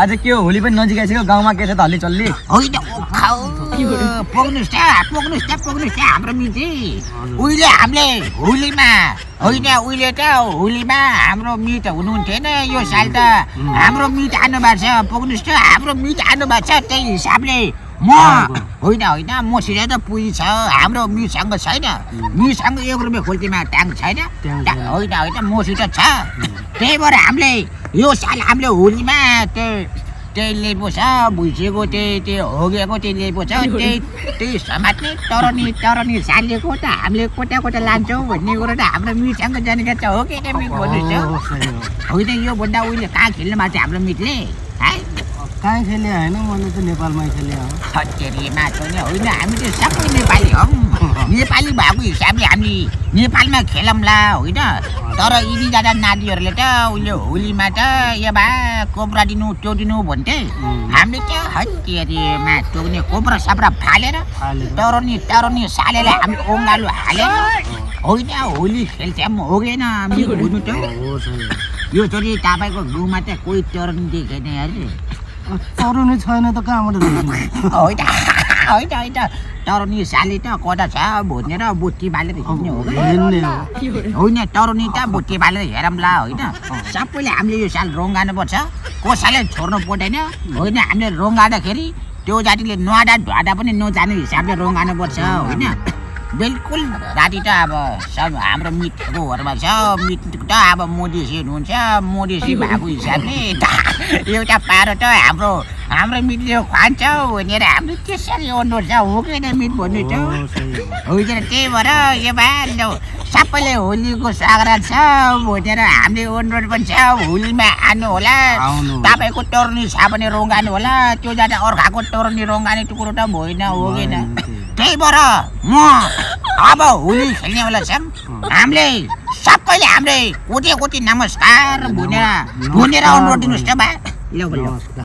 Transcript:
आज के हो होली पनि नजिक आइसक्यो गाउँमा के छ त हल्ली चल्ली होइन पोग्नुस् त हाम्रो मिति उहिले हामीले होलीमा होइन उहिले त होलीमा हाम्रो मित हुनुहुन्थेन यो साल त हाम्रो मित आउनु भएको छ पोग्नुस् त हाम्रो मित आउनु भएको छ त्यही हिसाबले म होइन मसित त पुगी छ हाम्रो मिसँग छैन मिसँग 1 रुपियाँ खोल्टीमा ट्याङ छैन होइन मसित छ त्यही भएर हामीले यो साल हामीले होलीमा त्यही लिएको छ भुइँसेको त्यही होगेको त्यही लिएको छ त्यही समात्ने तरनी सालेको त हामीले कोटा लान्छौँ भन्ने कुरो त हाम्रो मितसँग जानेका छ हो कि मित भन्नुहोस् त होइन योभन्दा उहिले कहाँ खेल्नुमा चाहिँ हाम्रो मितले है कहाँ खेले होइन मैले त नेपालमै खेले हो हत्तेरीमा छैन होइन हामी त सबै नेपाली हौ नेपाली भएको हिसाबले हामी नेपालमा खेलौँला होइन तर यदि जाँदा नानीहरूले त उहिले होलीमा त यो भए कोब्रा दिनु त्यो दिनु भन्थे हामीले त हत्तेरीमा टोक्ने कोब्रा साब्रा फालेर तरनी सालेर हामी ओङ्गालो हालेर होइन होली खेल्छौँ होगेन हामी हुनु त यो चोटि तपाईँको गाउँमा त कोही तरनी देखेन अरे तरनी छैन त कहाँबाट होइन तरनी साली त कता छ भोटेर बुट्टी बालेर हिँड्ने हो होइन तरनी त बुट्टी बालेर हेरौँला होइन सबैले हामीले यो साल रङ गार्नुपर्छ कसैले छोड्नु पर्दैन होइन हामीले रङ गार्दाखेरि त्यो जातिले नुहाडा ढुवाडा पनि नजाने हिसाबले रङ गार्नुपर्छ होइन बिल्कुल राति त अब सब हाम्रो मितको घरमा छ मित त अब मोदेसी हुनुहुन्छ मोदेसी भएको हिसाबले एउटा पारो त हाम्रो मितले खान्छ भनेर हामीले त्यसरी ओर्नुपर्छ हो कि मित भन्नु त होइन त्यही भएर यो भए सबैले होलीको स्वागत छ भनेर हामीले ओर्नु पनि छ होलीमा आउनु होला तपाईँको टर्नी छ भने रङ्गानु होला त्यो जाँदा अर्काको टर्नी रङ्गाने टुक्रो त भएन होगेन त्यही भएर म अब होली खेल्ने बेला छ हामीले सबैले हामीले कोटी नमस्कार भनेर अनुरोध दिनुहोस् त बा ल